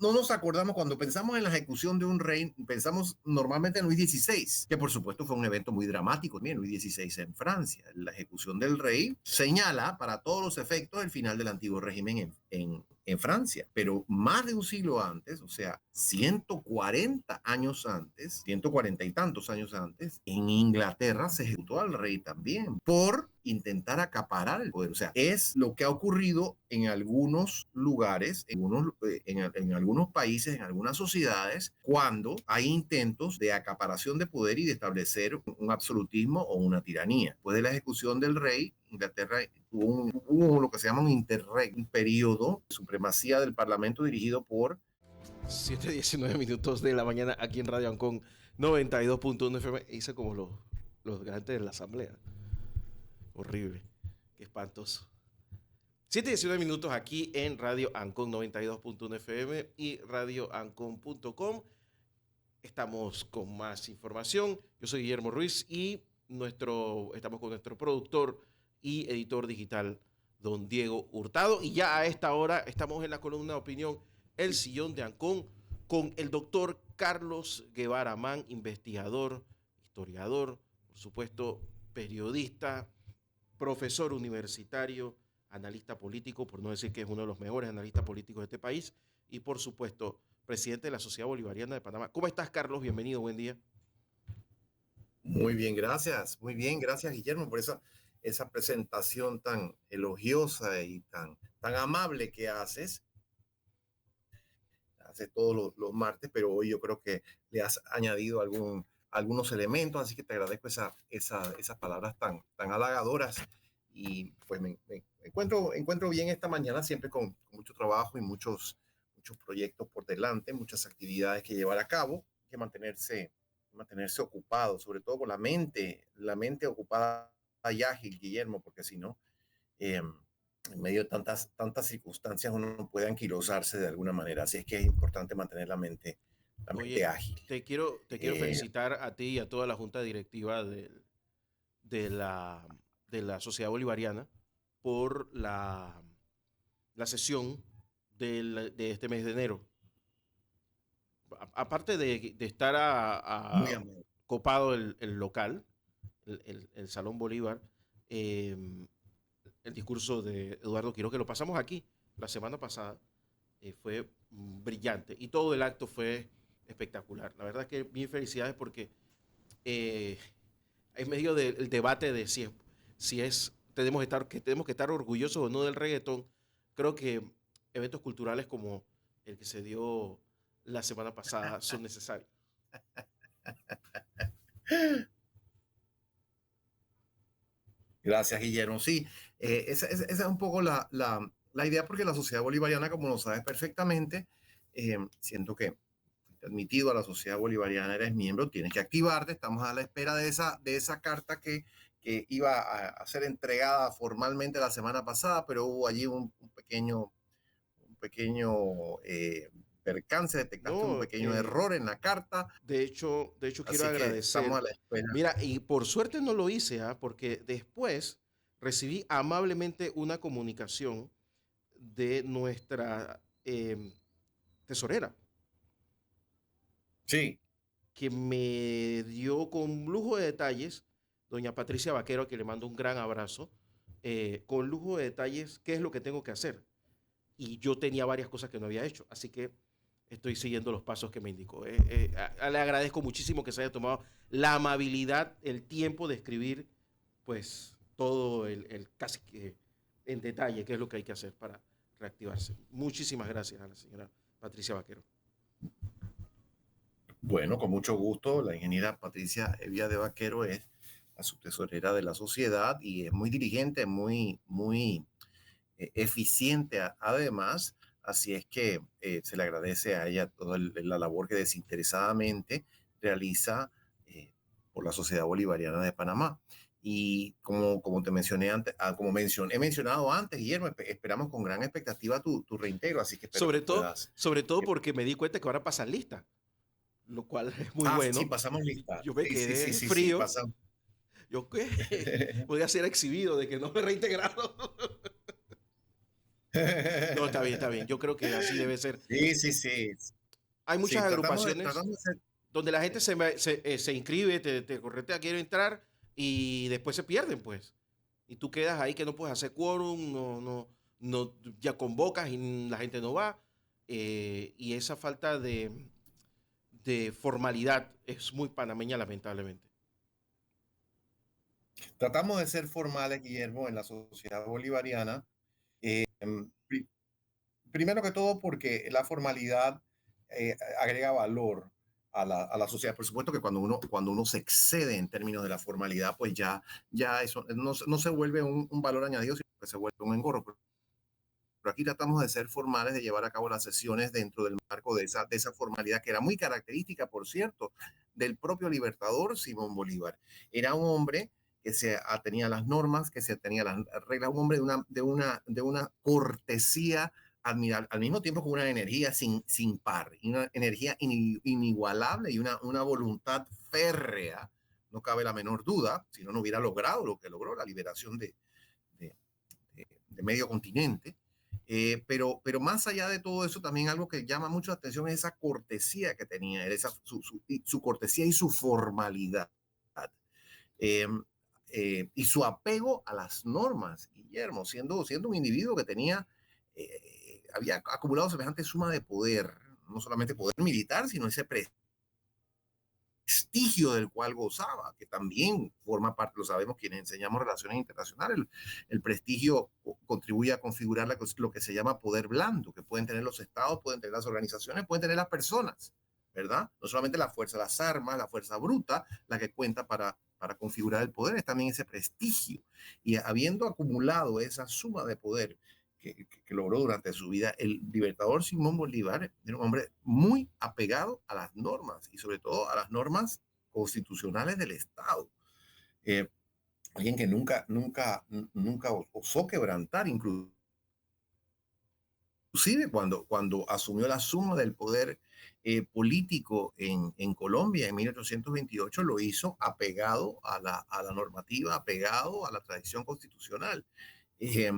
no nos acordamos cuando pensamos en la ejecución de un rey, pensamos normalmente en Luis XVI, que por supuesto fue un evento muy dramático también, Luis XVI en Francia. La ejecución del rey señala para todos los efectos el final del antiguo régimen en Francia, pero más de un siglo antes, o sea, 140 años antes, 140 y tantos años antes, en Inglaterra se ejecutó al rey también por intentar acaparar el poder. O sea, es lo que ha ocurrido en algunos lugares, en algunos países, en algunas sociedades, cuando hay intentos de acaparación de poder y de establecer un absolutismo o una tiranía. Después de la ejecución del rey, Inglaterra hubo lo que se llama un interregno, un periodo de supremacía del Parlamento dirigido por 7:19 minutos de la mañana aquí en Radio Ancon 92.1 FM. Hice como los garantes de la asamblea. Horrible. Qué espantoso. 7:19 minutos aquí en Radio Ancon 92.1 FM y radioancon.com. Estamos con más información. Yo soy Guillermo Ruiz y estamos con nuestro productor y editor digital, don Diego Hurtado. Y ya a esta hora estamos en la columna de opinión El Sillón de Ancon con el doctor Carlos Guevara Mann, investigador, historiador, por supuesto, periodista, profesor universitario, analista político, por no decir que es uno de los mejores analistas políticos de este país, y por supuesto, presidente de la Sociedad Bolivariana de Panamá. ¿Cómo estás, Carlos? Bienvenido, buen día. Muy bien, gracias Guillermo por esa presentación tan elogiosa y tan amable que haces todos los martes, pero hoy yo creo que le has añadido algunos elementos, así que te agradezco esas palabras tan halagadoras y pues me encuentro bien esta mañana, siempre con mucho trabajo y muchos proyectos por delante, muchas actividades que llevar a cabo, que mantenerse ocupado, sobre todo con la mente ocupada y ágil, Guillermo, porque si no, en medio de tantas circunstancias uno no puede anquilosarse de alguna manera. Así es que es importante mantener la mente ágil. Te quiero felicitar a ti y a toda la junta directiva de la Sociedad Bolivariana por la sesión de este mes de enero. Aparte de estar copado el local, el Salón Bolívar, el discurso de Eduardo Quiroz, que lo pasamos aquí la semana pasada, fue brillante y todo el acto fue espectacular. La verdad que bien felicidades porque en medio del debate de tenemos que estar orgullosos o no del reggaetón, creo que eventos culturales como el que se dio la semana pasada son necesarios. Gracias, Guillermo. Sí, esa es un poco la idea, porque la Sociedad Bolivariana, como lo sabes perfectamente, siento que admitido a la Sociedad Bolivariana, eres miembro, tienes que activarte. Estamos a la espera de esa carta que iba a ser entregada formalmente la semana pasada, pero hubo allí un pequeño percance, detectaste un pequeño error en la carta. De hecho quiero agradecer. A la espera. Mira, y por suerte no lo hice, porque después recibí amablemente una comunicación de nuestra tesorera. Sí. Que me dio con lujo de detalles, doña Patricia Vaquero, a quien le mando un gran abrazo, con lujo de detalles, qué es lo que tengo que hacer. Y yo tenía varias cosas que no había hecho, así que estoy siguiendo los pasos que me indicó. Le agradezco muchísimo que se haya tomado la amabilidad, el tiempo de escribir, pues, todo el casi que en detalle qué es lo que hay que hacer para reactivarse. Muchísimas gracias a la señora Patricia Vaquero. Bueno, con mucho gusto. La ingeniera Patricia Evia de Vaquero es la subtesorera de la sociedad y es muy diligente, muy eficiente además. Así es que se le agradece a ella toda la labor que desinteresadamente realiza por la Sociedad Bolivariana de Panamá. Y como te mencioné antes, he mencionado antes, Guillermo, esperamos con gran expectativa tu reintegro. Así que sobre todo porque me di cuenta que ahora pasan lista, lo cual es muy bueno. Sí, pasamos lista. Yo me quedé frío. Yo qué podía ser exhibido de que no me he reintegrado. No, está bien, está bien. Yo creo que así debe ser. Sí, sí, sí. Hay muchas Sí, agrupaciones tratamos de ser. donde la gente se inscribe, te corretea, quiere entrar y después se pierden, pues. Y tú quedas ahí que no puedes hacer quórum, no, ya convocas y la gente no va. Y esa falta de formalidad es muy panameña, lamentablemente. Tratamos de ser formales, Guillermo, en la sociedad bolivariana. Pri- Primero que todo porque la formalidad agrega valor a la sociedad. Por supuesto que cuando uno se excede en términos de la formalidad, pues ya eso no se vuelve un valor añadido, sino que se vuelve un engorro. Pero aquí tratamos de ser formales, de llevar a cabo las sesiones dentro del marco de esa formalidad que era muy característica, por cierto, del propio libertador Simón Bolívar. Era un hombre que se atenía a las normas, que se atenía a las reglas, un hombre de una cortesía admirable, al mismo tiempo con una energía sin par, y una energía inigualable y una voluntad férrea. No cabe la menor duda, si no, no hubiera logrado lo que logró, la liberación de, de medio continente. Pero más allá de todo eso, también algo que llama mucho la atención es esa cortesía que tenía, su cortesía y su formalidad. Eh, y su apego a las normas, Guillermo, siendo un individuo que había acumulado semejante suma de poder, no solamente poder militar, sino ese prestigio del cual gozaba, que también forma parte, lo sabemos quienes enseñamos relaciones internacionales, el prestigio contribuye a configurar lo que se llama poder blando, que pueden tener los estados, pueden tener las organizaciones, pueden tener las personas, ¿verdad? No solamente la fuerza, las armas, la fuerza bruta, la que cuenta para configurar el poder, es también ese prestigio. Y habiendo acumulado esa suma de poder que logró durante su vida, el libertador Simón Bolívar era un hombre muy apegado a las normas y sobre todo a las normas constitucionales del Estado. Eh, Alguien que nunca osó quebrantar, inclusive cuando asumió la suma del poder político en Colombia en 1828, lo hizo apegado a la normativa, apegado a la tradición constitucional. Eh,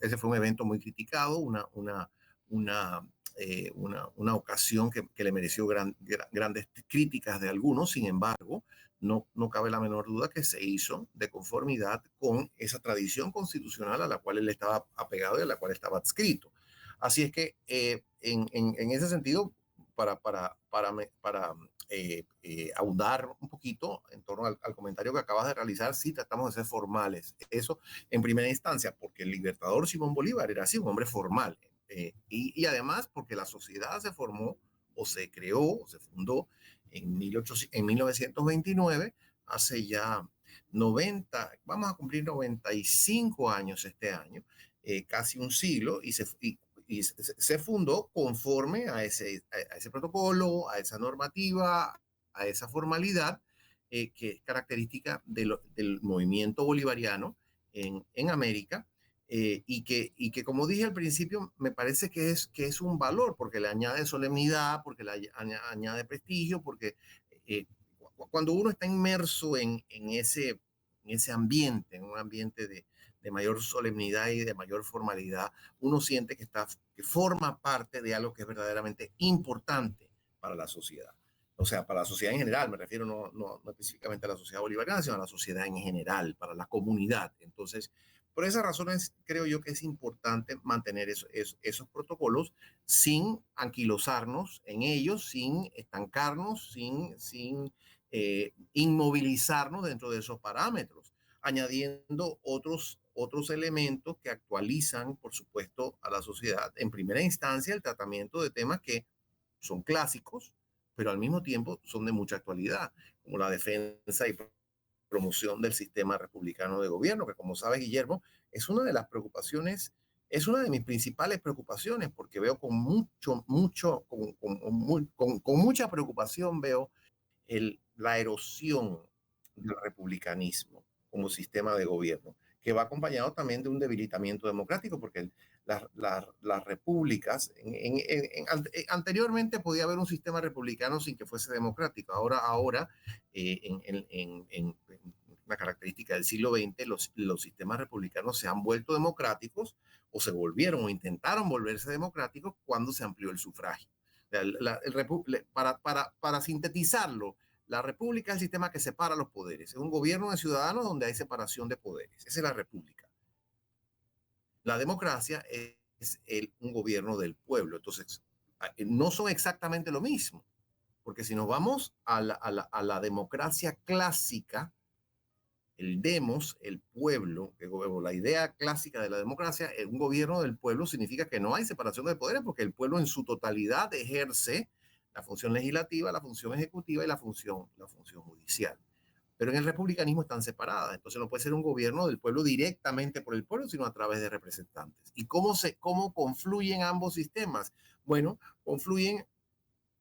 Ese fue un evento muy criticado, una, una ocasión que le mereció grandes críticas de algunos. Sin embargo, no cabe la menor duda que se hizo de conformidad con esa tradición constitucional a la cual él estaba apegado y a la cual estaba adscrito. Así es que en ese sentido, para ahondar un poquito en torno al comentario que acabas de realizar, sí tratamos de ser formales. Eso en primera instancia, porque el libertador Simón Bolívar era así, un hombre formal. Y además porque la sociedad se formó o se creó o se fundó en 1929, hace ya 90, vamos a cumplir 95 años este año, casi un siglo, y se fundó conforme a ese protocolo, a esa normativa, a esa formalidad que es característica del movimiento bolivariano en América. Y que, como dije al principio, me parece que es un valor, porque le añade solemnidad, porque le añade prestigio, porque eh, cuando uno está inmerso en ese ambiente, en un ambiente de mayor solemnidad y de mayor formalidad, uno siente que forma parte de algo que es verdaderamente importante para la sociedad. O sea, para la sociedad en general, me refiero no específicamente a la sociedad bolivariana, sino a la sociedad en general, para la comunidad. Entonces, por esas razones, creo yo que es importante mantener esos protocolos sin anquilosarnos en ellos, sin estancarnos, sin inmovilizarnos dentro de esos parámetros, añadiendo otros elementos que actualizan, por supuesto, a la sociedad. En primera instancia, el tratamiento de temas que son clásicos, pero al mismo tiempo son de mucha actualidad, como la defensa y promoción del sistema republicano de gobierno, que como sabes, Guillermo, es una de las preocupaciones, es una de mis principales preocupaciones, porque veo con mucha preocupación veo la erosión del republicanismo como sistema de gobierno, que va acompañado también de un debilitamiento democrático, porque las repúblicas, anteriormente podía haber un sistema republicano sin que fuese democrático. Ahora una característica del siglo XX, los sistemas republicanos se han vuelto democráticos o se volvieron o intentaron volverse democráticos cuando se amplió el sufragio. Para sintetizarlo, la república es el sistema que separa los poderes. Es un gobierno de ciudadanos donde hay separación de poderes. Esa es la república. La democracia es un gobierno del pueblo. Entonces, no son exactamente lo mismo, porque si nos vamos a la democracia clásica, el demos, el pueblo, la idea clásica de la democracia, un gobierno del pueblo significa que no hay separación de poderes porque el pueblo en su totalidad ejerce la función legislativa, la función ejecutiva y la función judicial. Pero en el republicanismo están separadas, entonces no puede ser un gobierno del pueblo directamente por el pueblo, sino a través de representantes. ¿Y cómo confluyen ambos sistemas? Bueno, confluyen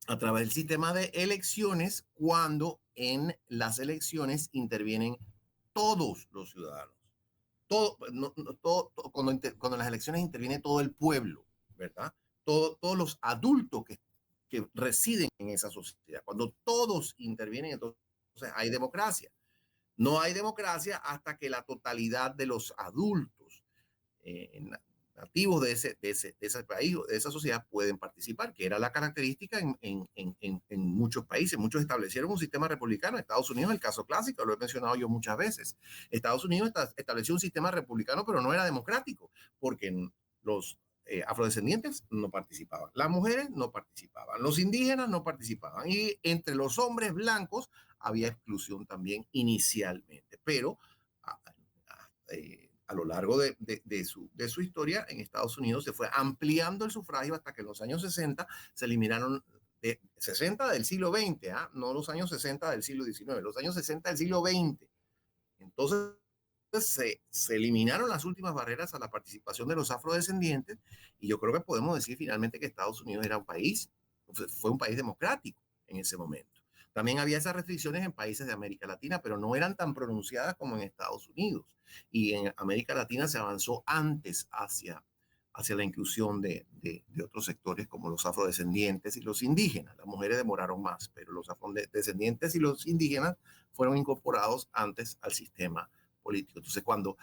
a través del sistema de elecciones cuando en las elecciones intervienen todos los ciudadanos. Cuando en las elecciones interviene todo el pueblo, ¿verdad? Todos los adultos que residen en esa sociedad. Cuando todos intervienen, entonces hay democracia. No hay democracia hasta que la totalidad de los adultos nativos de ese país o de esa sociedad pueden participar, que era la característica en muchos países. Muchos establecieron un sistema republicano. Estados Unidos, el caso clásico, lo he mencionado yo muchas veces. Estados Unidos estableció un sistema republicano, pero no era democrático, porque los afrodescendientes no participaban, las mujeres no participaban, los indígenas no participaban, y entre los hombres blancos había exclusión también inicialmente, pero a lo largo de su historia en Estados Unidos se fue ampliando el sufragio hasta que en los años 60 se eliminaron, 60 del siglo XX, no los años 60 del siglo XIX, los años 60 del siglo XX. Entonces se eliminaron las últimas barreras a la participación de los afrodescendientes y yo creo que podemos decir finalmente que Estados Unidos era un país, fue un país democrático en ese momento. También había esas restricciones en países de América Latina, pero no eran tan pronunciadas como en Estados Unidos. Y en América Latina se avanzó antes hacia la inclusión de otros sectores como los afrodescendientes y los indígenas. Las mujeres demoraron más, pero los afrodescendientes y los indígenas fueron incorporados antes al sistema político. Entonces, cuando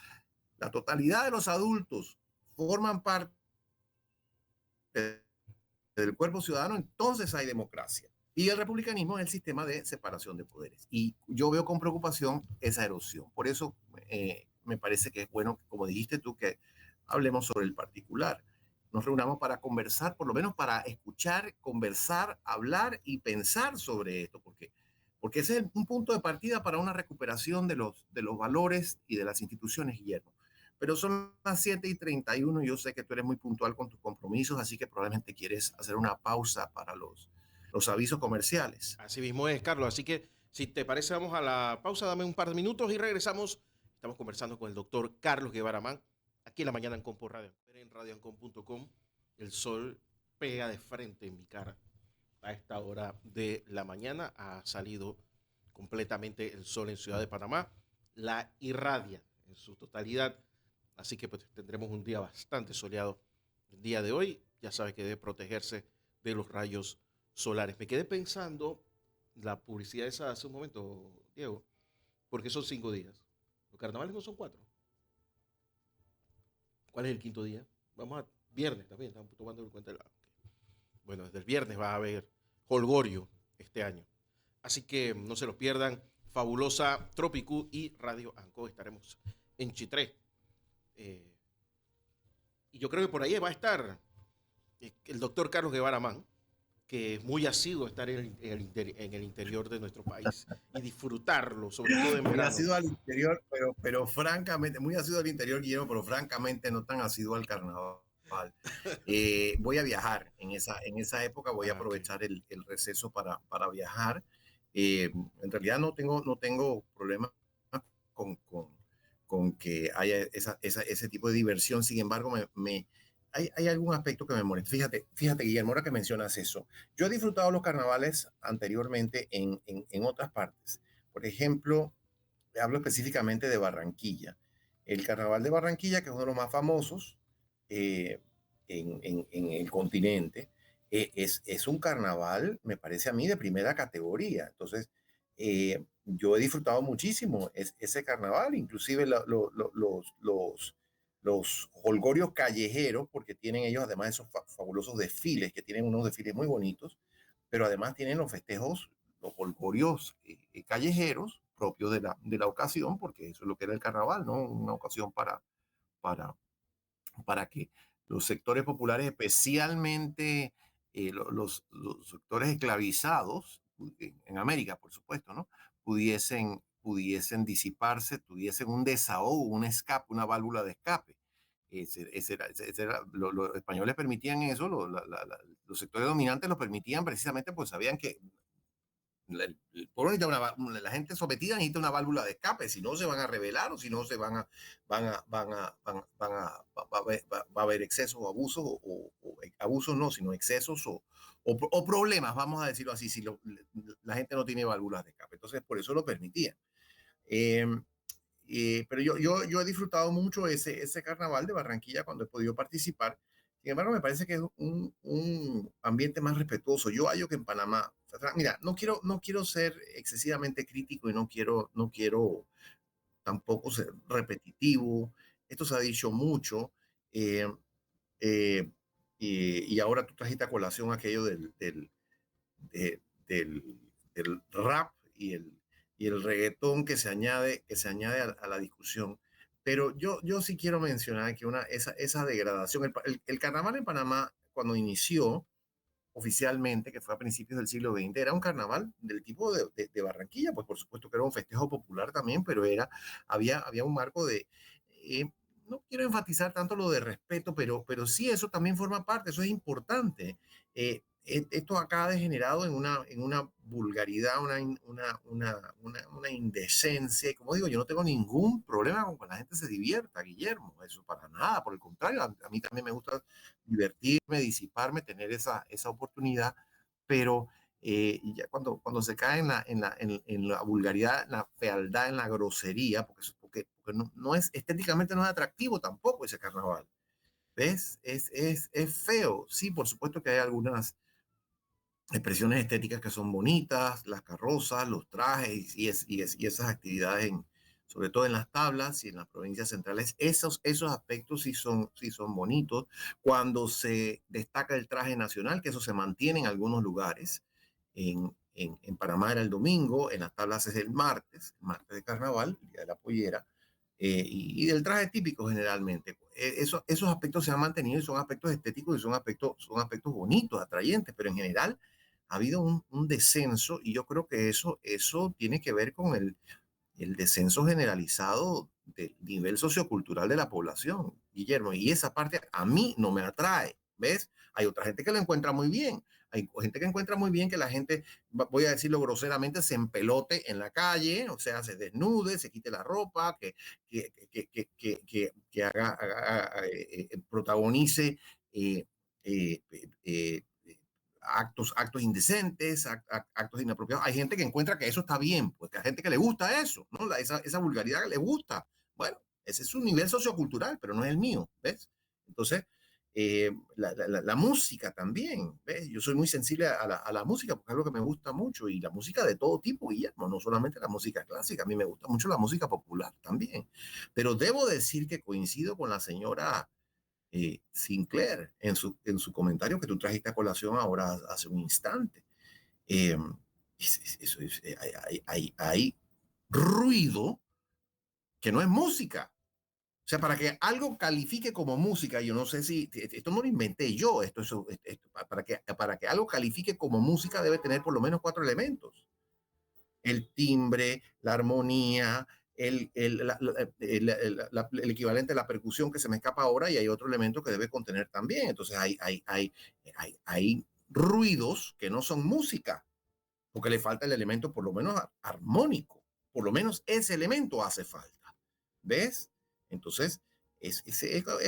la totalidad de los adultos forman parte del cuerpo ciudadano, entonces hay democracia. Y el republicanismo es el sistema de separación de poderes. Y yo veo con preocupación esa erosión. Por eso me parece que es bueno, como dijiste tú, que hablemos sobre el particular. Nos reunamos para conversar, por lo menos para escuchar, conversar, hablar y pensar sobre esto, porque ese es un punto de partida para una recuperación de los valores y de las instituciones, Guillermo. Pero son las 7:31 y yo sé que tú eres muy puntual con tus compromisos, así que probablemente quieres hacer una pausa para los avisos comerciales. Así mismo es, Carlos. Así que, si te parece, vamos a la pausa, dame un par de minutos y regresamos. Estamos conversando con el doctor Carlos Guevara Mann, aquí en la mañana en Compo Radio. En radioancon.com, el sol pega de frente en mi cara. A esta hora de la mañana ha salido completamente el sol en Ciudad de Panamá. La irradia en su totalidad. Así que pues, tendremos un día bastante soleado el día de hoy. Ya sabes que debe protegerse de los rayos solares. Me quedé pensando la publicidad esa hace un momento, Diego, porque son 5 días. Los carnavales no son 4. ¿Cuál es el quinto día? Vamos a viernes también, estamos tomando en cuenta bueno, desde el viernes va a haber holgorio este año. Así que no se los pierdan. Fabulosa Tropicú y Radio Anco. Estaremos en Chitré. Y yo creo que por ahí va a estar el doctor Carlos Guevara Mann, que es muy asiduo estar en el interior de nuestro país y disfrutarlo, sobre todo en Muy verano. asiduo al interior, pero francamente, muy asiduo al interior, Guillermo, pero francamente no tan asiduo al carnaval. Voy a viajar en esa época, voy a aprovechar el receso para viajar. En realidad no tengo problemas con que haya ese tipo de diversión, sin embargo, hay algún aspecto que me molesta. Fíjate, Guillermo, ahora que mencionas eso. Yo he disfrutado los carnavales anteriormente en otras partes. Por ejemplo, hablo específicamente de Barranquilla. El carnaval de Barranquilla, que es uno de los más famosos en el continente, es un carnaval, me parece a mí, de primera categoría. Entonces, Yo he disfrutado muchísimo ese carnaval, inclusive los holgorios callejeros, porque tienen ellos además esos fabulosos desfiles, que tienen unos desfiles muy bonitos, pero además tienen los festejos, los holgorios callejeros propios de la ocasión, porque eso es lo que era el carnaval, ¿no? Una ocasión para, para que los sectores populares, especialmente los sectores esclavizados, en América, por supuesto, ¿no? Pudiesen disiparse, tuviesen un desahogo, un escape, una válvula de escape. Los españoles permitían eso, los sectores dominantes lo permitían precisamente porque sabían que el pueblo necesita la gente sometida necesita una válvula de escape, si no se van a rebelar o si no se va a haber excesos o abusos, abusos no, sino excesos o problemas, vamos a decirlo así, si la gente no tiene válvulas de escape. Entonces, por eso lo permitían. Eh, pero yo he disfrutado mucho ese carnaval de Barranquilla cuando he podido participar. Sin embargo, me parece que es un ambiente más respetuoso. Yo hallo que en Panamá, o sea, mira, no quiero ser excesivamente crítico y no quiero tampoco ser repetitivo. Esto se ha dicho mucho. eh, eh, y ahora tú trajiste a colación aquello de- del, del rap y el reggaetón que se añade a la discusión. Pero yo sí quiero mencionar que esa degradación, el carnaval en Panamá, cuando inició oficialmente, que fue a principios del siglo XX, era un carnaval del tipo de Barranquilla, pues por supuesto que era un festejo popular también, pero había un marco eh, no quiero enfatizar tanto lo de respeto, pero sí eso también forma parte, eso es importante. Esto acá ha degenerado en una vulgaridad, una indecencia. Y como digo, yo no tengo ningún problema con que la gente se divierta, Guillermo, eso para nada, por el contrario, a mí también me gusta divertirme, disiparme, tener esa oportunidad, pero ya cuando se cae en la vulgaridad, en la fealdad, en la grosería, porque no es estéticamente no es atractivo tampoco ese carnaval. ¿Ves? Es feo. Sí, por supuesto que hay algunas expresiones estéticas que son bonitas, las carrozas, los trajes y esas actividades, sobre todo en las tablas y en las provincias centrales, esos aspectos sí son bonitos. Cuando se destaca el traje nacional, que eso se mantiene en algunos lugares, en Panamá era el domingo, en las tablas es el martes de carnaval, el día de la pollera, y del traje típico generalmente. Esos aspectos se han mantenido y son aspectos estéticos y son aspectos bonitos, atrayentes, pero en general ha habido un descenso y yo creo que eso tiene que ver con el descenso generalizado del nivel sociocultural de la población, Guillermo, y esa parte a mí no me atrae, ¿ves? Hay otra gente que lo encuentra muy bien, hay gente que encuentra muy bien que la gente, voy a decirlo groseramente, se empelote en la calle, o sea, se desnude, se quite la ropa, que protagonice eh, eh, eh, actos indecentes, actos inapropiados. Hay gente que encuentra que eso está bien, pues que hay gente que le gusta eso, ¿no? Esa vulgaridad le gusta. Bueno, ese es su nivel sociocultural, pero no es el mío, ¿ves? Entonces, la música también, ¿ves? Yo soy muy sensible a la música porque es algo que me gusta mucho y la música de todo tipo, Guillermo, no solamente la música clásica, a mí me gusta mucho la música popular también. Pero debo decir que coincido con la señora Sinclair en su comentario que tú trajiste a colación ahora hace un instante. Eh, hay ruido que no es música. O sea, para que algo califique como música, yo no sé si esto no lo inventé yo, para que algo califique como música debe tener por lo menos 4 elementos: el timbre, la armonía, el equivalente a la percusión que se me escapa ahora, y hay otro elemento que debe contener también. Entonces hay ruidos que no son música, porque le falta el elemento por lo menos armónico, por lo menos ese elemento hace falta. ¿Ves? Entonces, es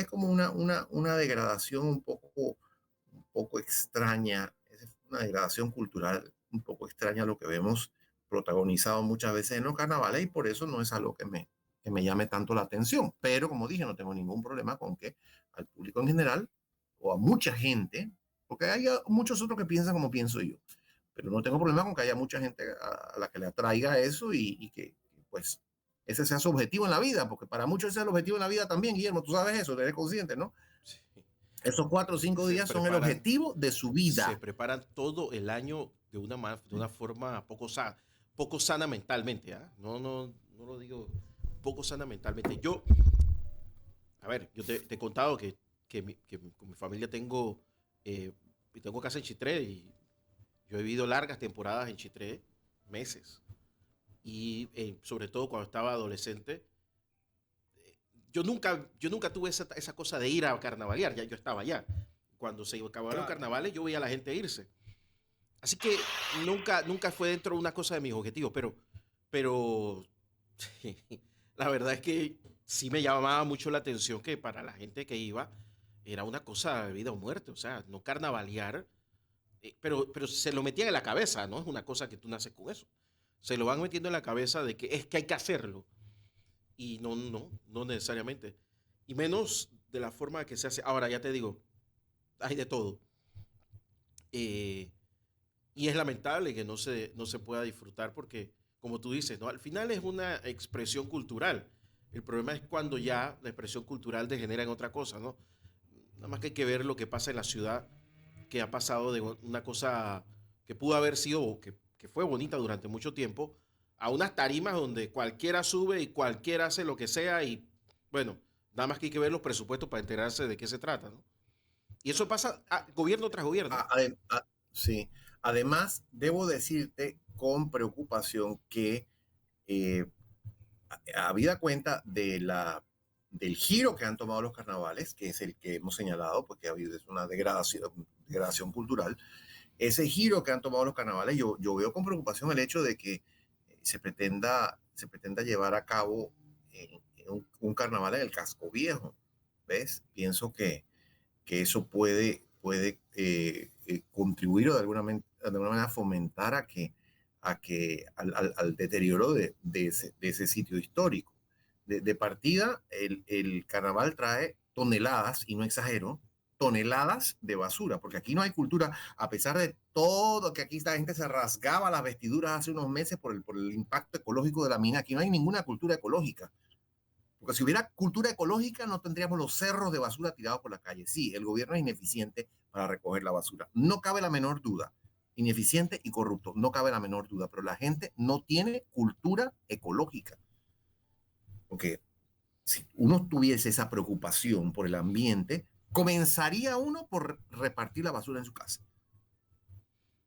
como una degradación un poco extraña, es una degradación cultural un poco extraña lo que vemos protagonizado muchas veces en los carnavales y por eso no es algo que me llame tanto la atención. Pero como dije, no tengo ningún problema con que al público en general o a mucha gente, porque hay muchos otros que piensan como pienso yo, pero no tengo problema con que haya mucha gente a la que le atraiga eso y que, pues, ese sea su objetivo en la vida, porque para muchos ese es el objetivo en la vida también, Guillermo, tú sabes eso, eres consciente, ¿no? Sí. Esos 4 o 5 Se días son el preparan, objetivo de su se vida. preparan todo el año de una forma poco sana mentalmente. ¿Ah? No lo digo poco sana mentalmente. Yo, a ver, yo te he contado que con mi familia eh, tengo casa en Chitré y yo he vivido largas temporadas en Chitré, meses. Y sobre todo cuando estaba adolescente, yo nunca tuve esa cosa de ir a carnavalear, ya yo estaba allá. Cuando se acabaron los Claro. carnavales, yo veía a la gente irse. Así que nunca fue dentro de una cosa de mis objetivos, pero la verdad es que sí me llamaba mucho la atención que para la gente que iba era una cosa de vida o muerte, o sea, no carnavalear, pero se lo metían en la cabeza, no es una cosa que tú naces con eso. Se lo van metiendo en la cabeza de que es que hay que hacerlo y no necesariamente. Y menos de la forma que se hace. Ahora ya te digo, hay de todo. Eh, Y es lamentable que no se pueda disfrutar porque, como tú dices, ¿no? Al final es una expresión cultural. El problema es cuando ya la expresión cultural degenera en otra cosa, ¿no? Nada más que hay que ver lo que pasa en la ciudad, que ha pasado de una cosa que pudo haber sido, que fue bonita durante mucho tiempo, a unas tarimas donde cualquiera sube y cualquiera hace lo que sea y, bueno, nada más que hay que ver los presupuestos para enterarse de qué se trata, ¿no? Y eso pasa gobierno tras gobierno. A- sí. Además, debo decirte con preocupación que eh, habida cuenta del giro que han tomado los carnavales, que es el que hemos señalado, porque ha habido es una degradación cultural, ese giro que han tomado los carnavales, yo veo con preocupación el hecho de que se pretenda llevar a cabo un carnaval en el casco viejo. ¿Ves? Pienso que eso puede contribuir o de alguna manera fomentar al deterioro de ese sitio histórico. De partida, el carnaval trae toneladas, y no exagero, toneladas de basura, porque aquí no hay cultura, a pesar de todo que aquí la gente se rasgaba las vestiduras hace unos meses por el impacto ecológico de la mina, aquí no hay ninguna cultura ecológica. Porque si hubiera cultura ecológica, no tendríamos los cerros de basura tirados por la calle. Sí, el gobierno es ineficiente para recoger la basura. No cabe la menor duda. Ineficiente y corrupto, no cabe la menor duda. Pero la gente no tiene cultura ecológica. Porque si uno tuviese esa preocupación por el ambiente, comenzaría uno por repartir la basura en su casa.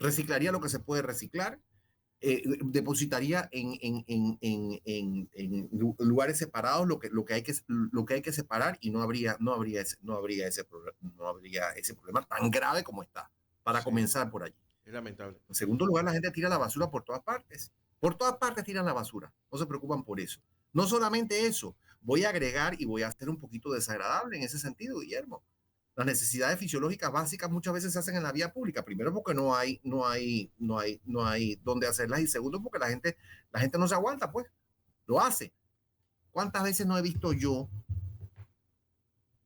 Reciclaría lo que se puede reciclar, depositaría en lugares separados lo que hay que separar, y no habría ese problema tan grave como está, para Sí, comenzar por allí. es lamentable. En segundo lugar, la gente tira la basura por todas partes. Por todas partes tiran la basura. No se preocupan por eso. No solamente eso, voy a agregar y voy a hacer un poquito desagradable en ese sentido, Guillermo. Las necesidades fisiológicas básicas muchas veces se hacen en la vía pública. Primero, porque no hay dónde hacerlas, y segundo, porque la gente no se aguanta, pues lo hace. ¿Cuántas veces no he visto yo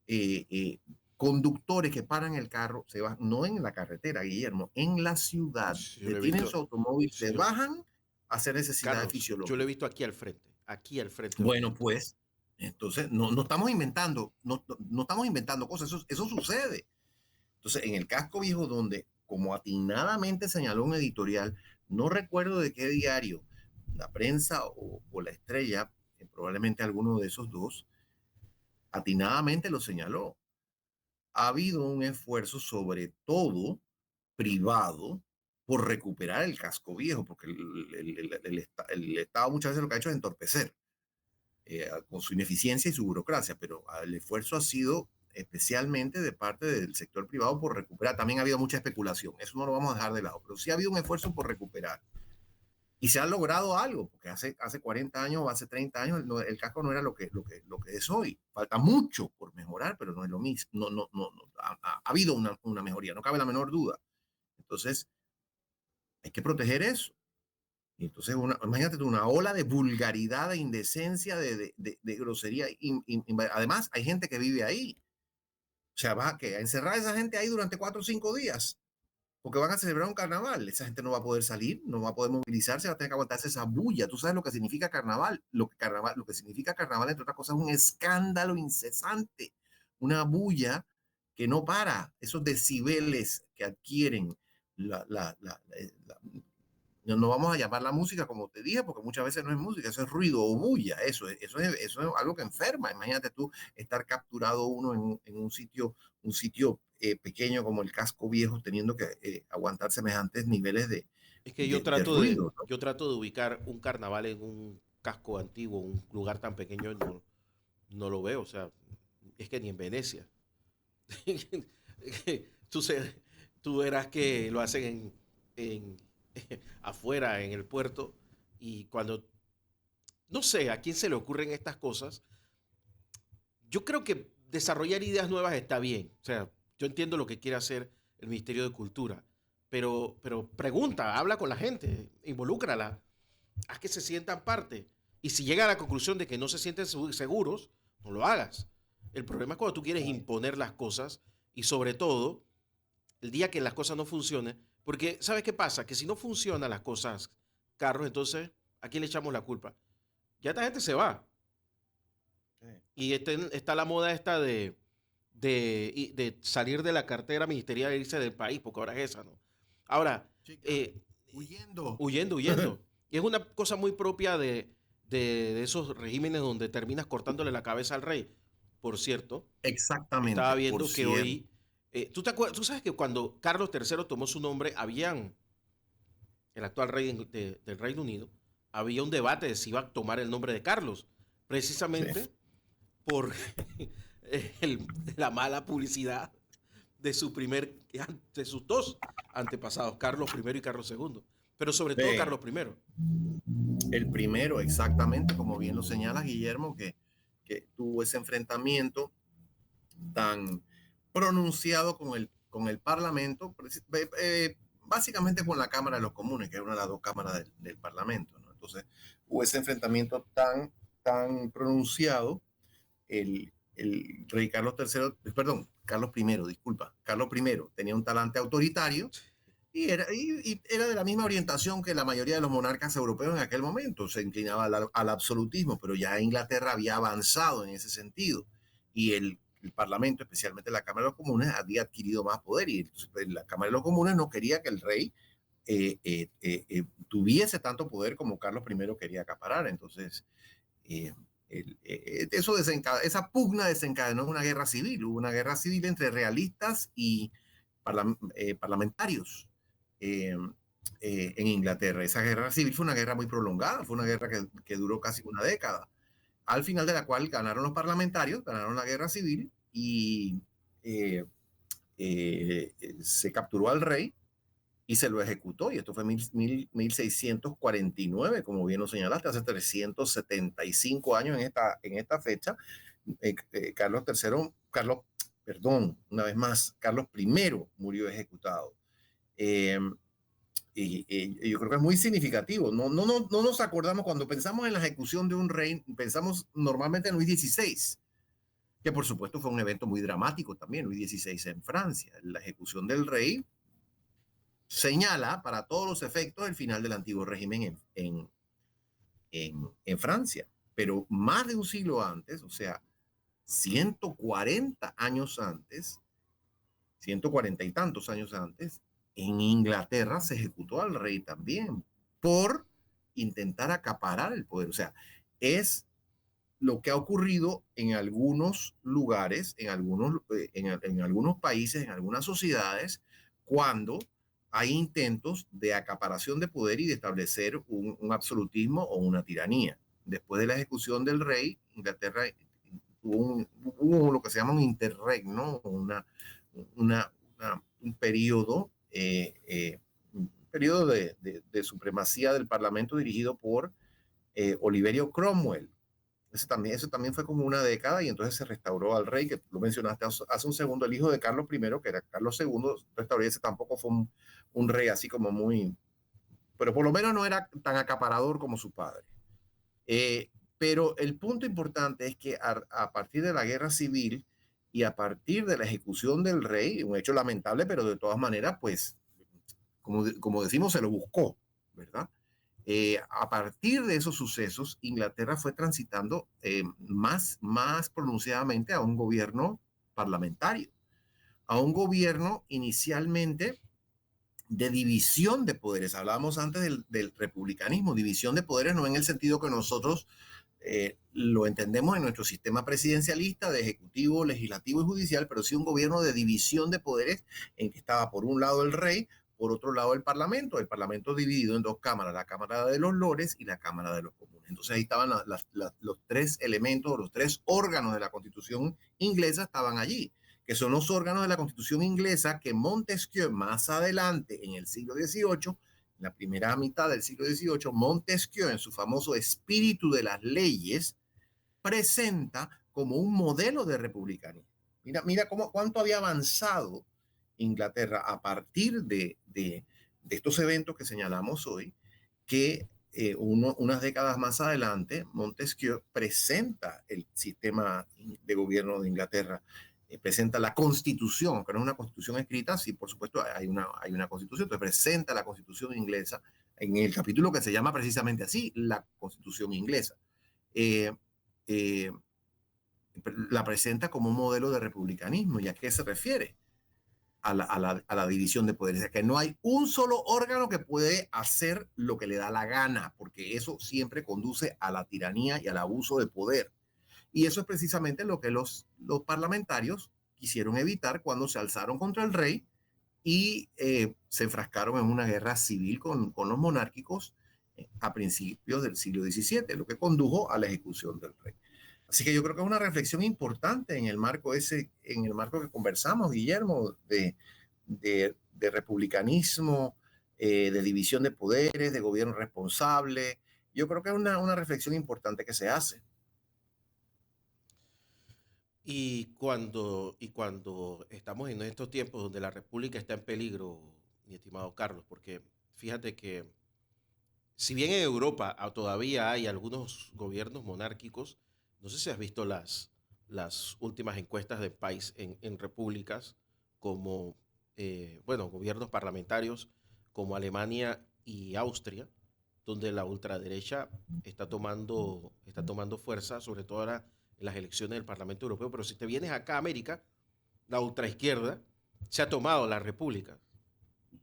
eh, eh, conductores que paran el carro, se van, no en la carretera, Guillermo, en la ciudad, Sí, yo lo he detienen visto, su automóvil, se señor bajan a hacer necesidades Carlos, yo lo he fisiológicas? visto aquí al frente donde yo Bueno, estoy. pues, entonces no estamos inventando, no estamos inventando cosas, eso sucede. Entonces, en el casco viejo, donde, como atinadamente señaló un editorial, no recuerdo de qué diario, la prensa o la estrella, probablemente alguno de esos dos, atinadamente lo señaló. Ha habido un esfuerzo, sobre todo privado, por recuperar el casco viejo, porque el Estado muchas veces lo que ha hecho es entorpecer con su ineficiencia y su burocracia, pero el esfuerzo ha sido especialmente de parte del sector privado por recuperar. También ha habido mucha especulación, eso no lo vamos a dejar de lado, pero sí ha habido un esfuerzo por recuperar. Y se ha logrado algo, porque hace 40 años o hace 30 años el casco no era lo que es hoy. Falta mucho por mejorar, pero no es lo mismo. No. Ha habido una mejoría, no cabe la menor duda. Entonces, hay que proteger eso. Y entonces, imagínate tú, una ola de vulgaridad, de indecencia, de grosería. Además, hay gente que vive ahí. O sea, vas a encerrar a esa gente ahí durante 4 o 5 días, porque van a celebrar un carnaval. Esa gente no va a poder salir, no va a poder movilizarse, va a tener que aguantarse esa bulla. Tú sabes lo que significa carnaval. Lo que significa carnaval, entre otras cosas, es un escándalo incesante, una bulla que no para, esos decibeles que adquieren no vamos a llamar la música como te dije, porque muchas veces no es música, eso es ruido o bulla, eso es algo que enferma. Imagínate tú estar capturado uno en un sitio pequeño como el Casco Viejo, teniendo que aguantar semejantes niveles Es que de ruido, ¿no? yo trato de ubicar un carnaval en un casco antiguo, un lugar tan pequeño, no, no lo veo. O sea, es que ni en Venecia. tú, se- tú verás que lo hacen en afuera, en el puerto, y cuando, no sé, a quién se le ocurren estas cosas, yo creo que desarrollar ideas nuevas está bien. O sea, yo entiendo lo que quiere hacer el Ministerio de Cultura, pero pregunta, habla con la gente, involúcrala, haz que se sientan parte. Y si llega a la conclusión de que no se sienten seguros, no lo hagas. El problema es cuando tú quieres imponer las cosas y sobre todo el día que las cosas no funcionen, porque ¿sabes qué pasa? Que si no funcionan las cosas, Carlos, entonces, ¿a quién le echamos la culpa? Ya esta gente se va. Y está la moda esta de salir de la cartera ministerial e irse del país, porque ahora es esa, ¿no? Ahora, Sí, claro. eh, Huyendo. huyendo. Y es una cosa muy propia de esos regímenes donde terminas cortándole la cabeza al rey. Por cierto, estaba Exactamente, por viendo que cierto. hoy, tú sabes que cuando Carlos III tomó su nombre, habían, el actual rey del Reino Unido, había un debate de si iba a tomar el nombre de Carlos, Sí. precisamente por la mala publicidad de sus dos antepasados, Carlos I y Carlos II, pero sobre todo Sí. Carlos I. El primero, exactamente, como bien lo señala Guillermo, que tuvo ese enfrentamiento tan pronunciado con el Parlamento, básicamente con la Cámara de los Comunes, que es una de las dos cámaras del Parlamento, ¿no? Entonces, hubo ese enfrentamiento tan pronunciado, el rey Carlos III, perdón, Carlos I, disculpa, Carlos I tenía un talante autoritario y era de la misma orientación que la mayoría de los monarcas europeos en aquel momento, se inclinaba al absolutismo, pero ya Inglaterra había avanzado en ese sentido y el Parlamento, especialmente la Cámara de los Comunes, había adquirido más poder y entonces, pues, la Cámara de los Comunes no quería que el rey tuviese tanto poder como Carlos I quería acaparar. Entonces, eh, esa pugna desencadenó una guerra civil. Hubo una guerra civil entre realistas y parlamentarios eh, en Inglaterra. Esa guerra civil fue una guerra muy prolongada, fue una guerra que duró casi una década, al final de la cual ganaron los parlamentarios, ganaron la guerra civil y eh, se capturó al rey y se lo ejecutó. Y esto fue en 1649, como bien lo señalaste, hace 375 años en esta fecha. Carlos III, perdón, una vez más, Carlos I murió ejecutado. Eh, y yo creo que es muy significativo. No nos acordamos cuando pensamos en la ejecución de un rey, pensamos normalmente en Luis XVI, que por supuesto fue un evento muy dramático también, Luis XVI en Francia. La ejecución del rey señala para todos los efectos el final del antiguo régimen en Francia. Pero más de un siglo antes, o sea, 140 años antes, 140 y tantos años antes, en Inglaterra se ejecutó al rey también por intentar acaparar el poder. O sea, es lo que ha ocurrido en algunos lugares, en algunos países, en algunas sociedades, cuando hay intentos de acaparación de poder y de establecer un absolutismo o una tiranía. Después de la ejecución del rey, Inglaterra hubo lo que se llama un interregno, una, un periodo, un periodo supremacía del Parlamento dirigido por Oliverio Cromwell. Eso también fue como una década y entonces se restauró al rey, que lo mencionaste hace un segundo, el hijo de Carlos I, que era Carlos II, restauró, ese tampoco fue un rey así como muy, pero por lo menos no era tan acaparador como su padre. Pero el punto importante es que a partir de la guerra civil y a partir de la ejecución del rey, un hecho lamentable, pero de todas maneras, pues como decimos, se lo buscó, ¿verdad? A partir de esos sucesos, Inglaterra fue transitando más pronunciadamente a un gobierno parlamentario, a un gobierno inicialmente de división de poderes. Hablábamos antes del republicanismo, división de poderes no en el sentido que nosotros lo entendemos en nuestro sistema presidencialista de ejecutivo, legislativo y judicial, pero sí un gobierno de división de poderes en que estaba por un lado el rey, por otro lado el parlamento dividido en dos cámaras, la Cámara de los Lores y la Cámara de los Comunes. Entonces ahí estaban los tres elementos, los tres órganos de la Constitución inglesa estaban allí, que son los órganos de la Constitución inglesa que Montesquieu más adelante en el siglo XVIII, en la primera mitad del siglo XVIII, Montesquieu en su famoso Espíritu de las Leyes presenta como un modelo de republicanismo. Mira cuánto había avanzado Inglaterra a partir de estos eventos que señalamos hoy, que unas décadas más adelante Montesquieu presenta el sistema de gobierno de Inglaterra, presenta la constitución, que no es una constitución escrita, sí, por supuesto hay una constitución, entonces presenta la constitución inglesa en el capítulo que se llama precisamente así, la constitución inglesa. Eh, eh, la presenta como un modelo de republicanismo. ¿Y a qué se refiere? A la división de poderes. O sea, que no hay un solo órgano que puede hacer lo que le da la gana, porque eso siempre conduce a la tiranía y al abuso de poder. Y eso es precisamente lo que los parlamentarios quisieron evitar cuando se alzaron contra el rey y se enfrascaron en una guerra civil con los monárquicos a principios del siglo XVII, lo que condujo a la ejecución del rey. Así que yo creo que es una reflexión importante en el marco que conversamos, Guillermo, de republicanismo, de división de poderes, de gobierno responsable. Yo creo que es una reflexión importante que se hace. Y cuando estamos en estos tiempos donde la República está en peligro, mi estimado Carlos, porque fíjate que si bien en Europa todavía hay algunos gobiernos monárquicos, no sé si has visto las últimas encuestas del país en repúblicas como, bueno, gobiernos parlamentarios como Alemania y Austria, donde la ultraderecha está tomando fuerza, sobre todo ahora en las elecciones del Parlamento Europeo. Pero si te vienes acá a América, la ultraizquierda se ha tomado la república,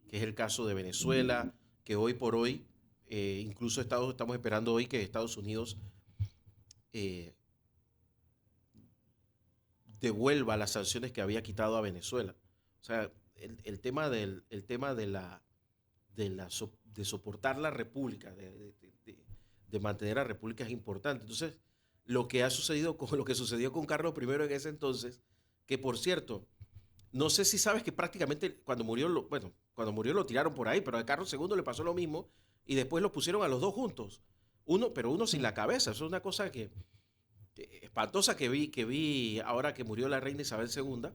que es el caso de Venezuela, que hoy por hoy, incluso estamos esperando hoy que Estados Unidos eh, devuelva las sanciones que había quitado a Venezuela. O sea, el tema de soportar la república, de mantener la república es importante. Entonces, lo que sucedió con Carlos I en ese entonces, que por cierto, no sé si sabes que prácticamente cuando murió lo tiraron por ahí, pero a Carlos II le pasó lo mismo y después los pusieron a los dos juntos. Uno sin la cabeza. Eso es una cosa que espantosa que vi ahora que murió la reina Isabel II,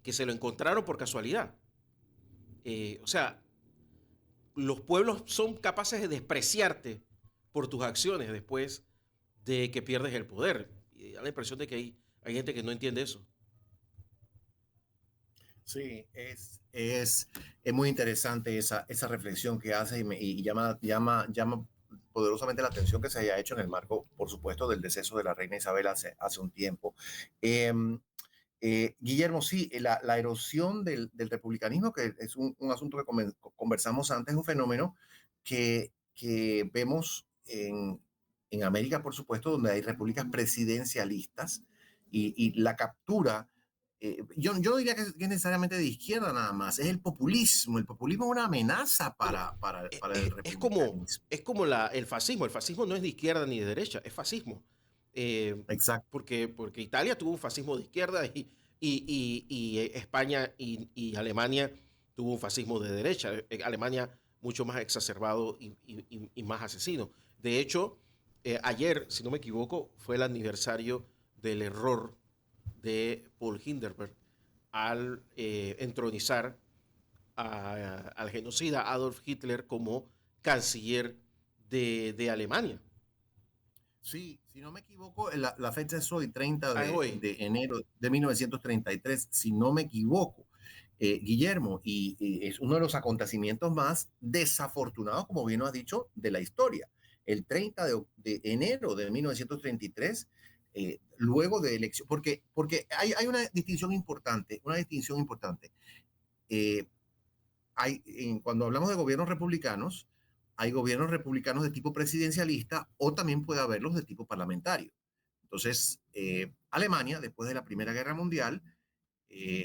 que se lo encontraron por casualidad. O sea, los pueblos son capaces de despreciarte por tus acciones después de que pierdes el poder. Y da la impresión de que hay gente que no entiende eso. Sí, es muy interesante esa reflexión que hace y llama poderosamente la atención que se haya hecho en el marco, por supuesto, del deceso de la reina Isabel hace un tiempo. Eh, Guillermo, sí, la erosión del republicanismo, que es un asunto que conversamos antes, es un fenómeno que vemos en América, por supuesto, donde hay repúblicas presidencialistas y la captura. Yo no diría que es necesariamente de izquierda nada más, es el populismo. El populismo es una amenaza Bueno, para e- el e- es como, republicanismo. es como el fascismo. El fascismo no es de izquierda ni de derecha, es fascismo. Eh, Exacto. porque Italia tuvo un fascismo de izquierda y España y Alemania tuvo un fascismo de derecha. Alemania mucho más exacerbado y más asesino. De hecho, ayer, si no me equivoco, fue el aniversario del error de Paul Hindenburg al entronizar al genocida Adolf Hitler como canciller de Alemania. Sí, si no me equivoco, la fecha es hoy, 30 Ah, es hoy. de enero de 1933, si no me equivoco. Guillermo, y es uno de los acontecimientos más desafortunados, como bien lo has dicho, de la historia. El 30 de enero de 1933, luego de elección, porque hay una distinción importante, Eh, cuando hablamos de gobiernos republicanos, hay gobiernos republicanos de tipo presidencialista o también puede haberlos de tipo parlamentario. Entonces, Alemania, después de la Primera Guerra Mundial,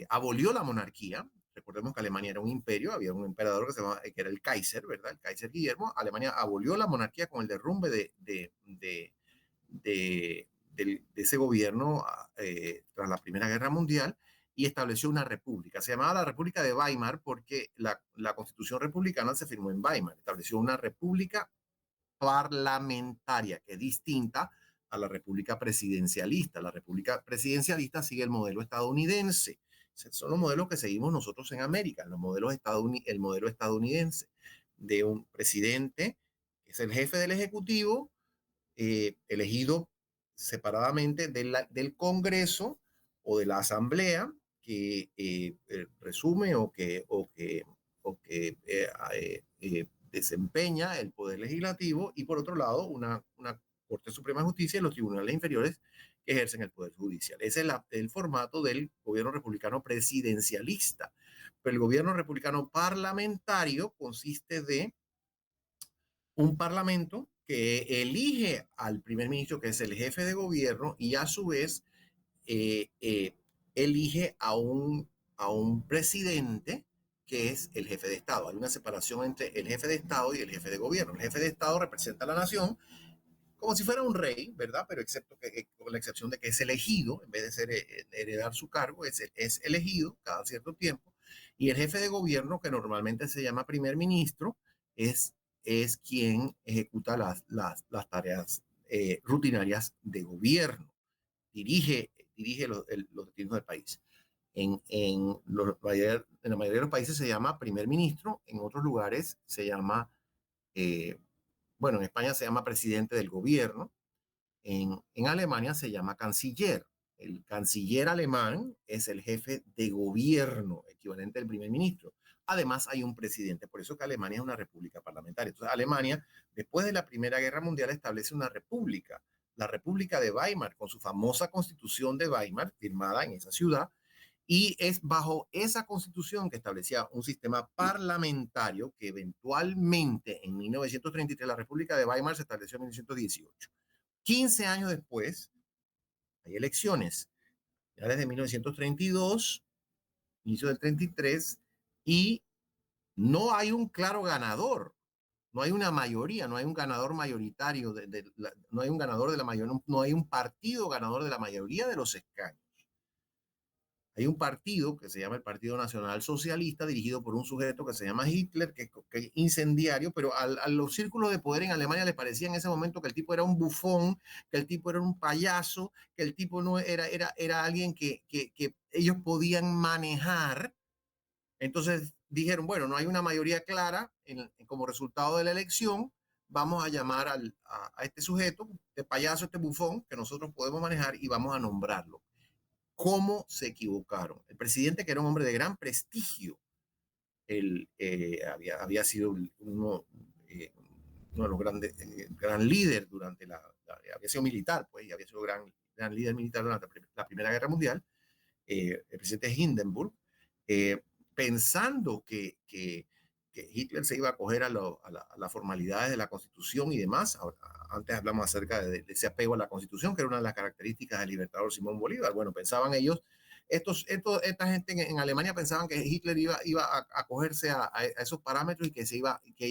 abolió la monarquía. Recordemos que Alemania era un imperio, había un emperador que era el Kaiser, ¿verdad? El Kaiser Guillermo. Alemania abolió la monarquía con el derrumbe de ese gobierno tras la Primera Guerra Mundial y estableció una república. Se llamaba la República de Weimar porque la constitución republicana se firmó en Weimar. Estableció una república parlamentaria, que es distinta a la república presidencialista. La república presidencialista sigue el modelo estadounidense. Son los modelos que seguimos nosotros en América, el modelo estadounidense de un presidente que es el jefe del ejecutivo, elegido separadamente del Congreso o de la Asamblea, que resume o que desempeña el poder legislativo, y por otro lado una Corte Suprema de Justicia y los tribunales inferiores que ejercen el poder judicial. Ese es el formato del gobierno republicano presidencialista. Pero el gobierno republicano parlamentario consiste de un parlamento que elige al primer ministro, que es el jefe de gobierno, y a su vez eh, eh, elige a un presidente que es el jefe de Estado. Hay una separación entre el jefe de Estado y el jefe de gobierno. El jefe de Estado representa a la nación como si fuera un rey, ¿verdad? Pero con la excepción de que es elegido, en vez de heredar su cargo, es elegido cada cierto tiempo. Y el jefe de gobierno, que normalmente se llama primer ministro, es, es quien ejecuta las tareas rutinarias de gobierno, dirige los destinos del país. En la mayoría de los países se llama primer ministro, en otros lugares se llama, bueno, en España se llama presidente del gobierno, en Alemania se llama canciller. El canciller alemán es el jefe de gobierno, equivalente al primer ministro. Además, hay un presidente. Por eso que Alemania es una república parlamentaria. Entonces, Alemania, después de la Primera Guerra Mundial, establece una república, la República de Weimar, con su famosa constitución de Weimar, firmada en esa ciudad, y es bajo esa constitución que establecía un sistema parlamentario que eventualmente en 1933 la República de Weimar se estableció en 1918. 15 años después hay elecciones, ya desde 1932, inicio del 33, y no hay un claro ganador, no hay una mayoría, no hay un ganador mayoritario, no hay un ganador de la mayoría, no hay un partido ganador de la mayoría de los escaños. Hay un partido que se llama el Partido Nacional Socialista, dirigido por un sujeto que se llama Hitler, que es incendiario, pero a los círculos de poder en Alemania les parecía en ese momento que el tipo era un bufón, que el tipo era un payaso, que el tipo no era alguien que ellos podían manejar. Entonces dijeron, bueno, no hay una mayoría clara como resultado de la elección, vamos a llamar a este sujeto, este payaso, este bufón, que nosotros podemos manejar, y vamos a nombrarlo. ¿Cómo se equivocaron? El presidente, que era un hombre de gran prestigio, había sido uno de los grandes, gran líder había sido militar, pues, y había sido gran líder militar durante la Primera Guerra Mundial, el presidente Hindenburg, pensando que Hitler se iba a acoger a las formalidades de la Constitución y demás. Antes hablamos acerca de ese apego a la Constitución, que era una de las características del libertador Simón Bolívar. Bueno, pensaban ellos, esta gente en Alemania pensaban que Hitler iba a acogerse a esos parámetros y que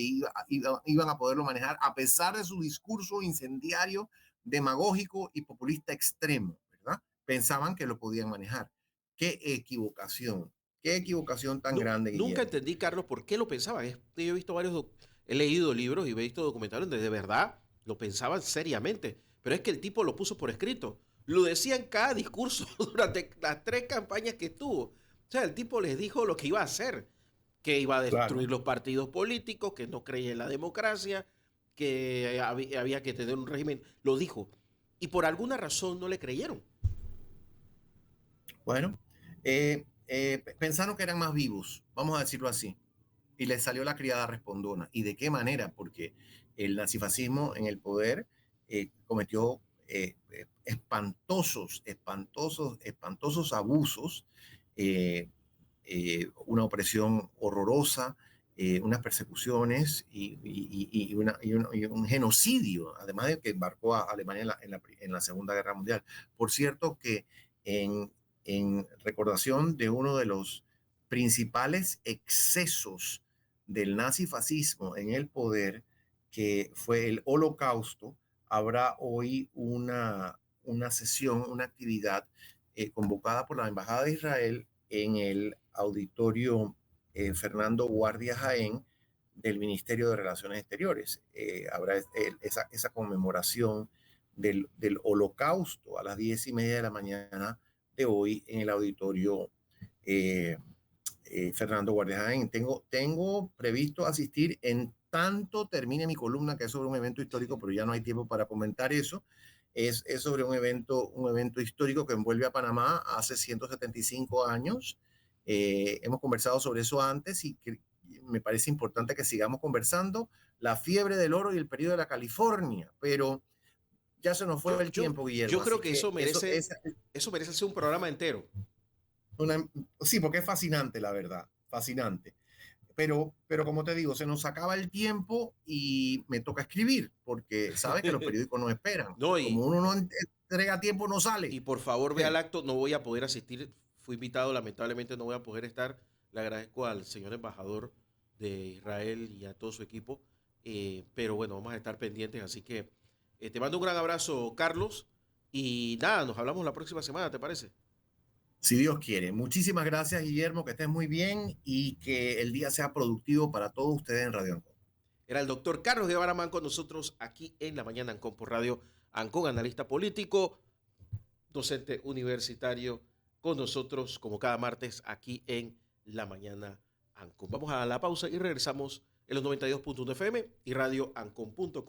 iban a poderlo manejar, a pesar de su discurso incendiario, demagógico y populista extremo, ¿verdad? Pensaban que lo podían manejar. Qué equivocación. Qué equivocación tan grande, Nunca Guillermo. entendí, Carlos, por qué lo pensaban. Yo he visto he leído libros y he visto documentales donde de verdad lo pensaban seriamente. Pero es que el tipo lo puso por escrito. Lo decía en cada discurso durante las 3 campañas que estuvo. O sea, el tipo les dijo lo que iba a hacer. Que iba a destruir Claro. los partidos políticos, que no creía en la democracia, que había que tener un régimen. Lo dijo. Y por alguna razón no le creyeron. Bueno, pensaron que eran más vivos, vamos a decirlo así, y les salió la criada respondona. ¿Y de qué manera? Porque el nazifascismo en el poder cometió espantosos abusos, eh, una opresión horrorosa, unas persecuciones y un genocidio, además de que embarcó a Alemania en la Segunda Guerra Mundial. Por cierto que en recordación de uno de los principales excesos del nazifascismo en el poder, que fue el Holocausto, habrá hoy una sesión, una actividad convocada por la Embajada de Israel en el auditorio Fernando Guardia Jaén del Ministerio de Relaciones Exteriores. Habrá esa conmemoración del Holocausto a las 10:30 de la mañana de hoy en el auditorio Fernando Guardia Jaén. Tengo previsto asistir en tanto termine mi columna, que es sobre un evento histórico, pero ya no hay tiempo para comentar eso. Es sobre un evento histórico que envuelve a Panamá hace 175 años. Hemos conversado sobre eso antes y me parece importante que sigamos conversando. La fiebre del oro y el periodo de la California, pero ya se nos fue el tiempo, Guillermo. Yo creo así que que eso merece ser un programa entero. Sí, porque es fascinante, la verdad, fascinante. Pero como te digo, se nos acaba el tiempo y me toca escribir, porque sabes que los periódicos no esperan. No, Como uno no entrega tiempo, no sale. Y por favor, ve al acto, no voy a poder asistir. Fui invitado, lamentablemente no voy a poder estar. Le agradezco al señor embajador de Israel y a todo su equipo. Pero bueno, vamos a estar pendientes. Así que te mando un gran abrazo, Carlos. Y nada, nos hablamos la próxima semana, ¿te parece? Si Dios quiere. Muchísimas gracias, Guillermo, que estés muy bien y que el día sea productivo para todos ustedes en Radio Ancon. Era el doctor Carlos Guevara Ancón con nosotros aquí en La Mañana Ancón por Radio Ancón, analista político, docente universitario, con nosotros como cada martes aquí en La Mañana Ancón. Vamos a la pausa y regresamos en los 92.1 FM y radioancon.com.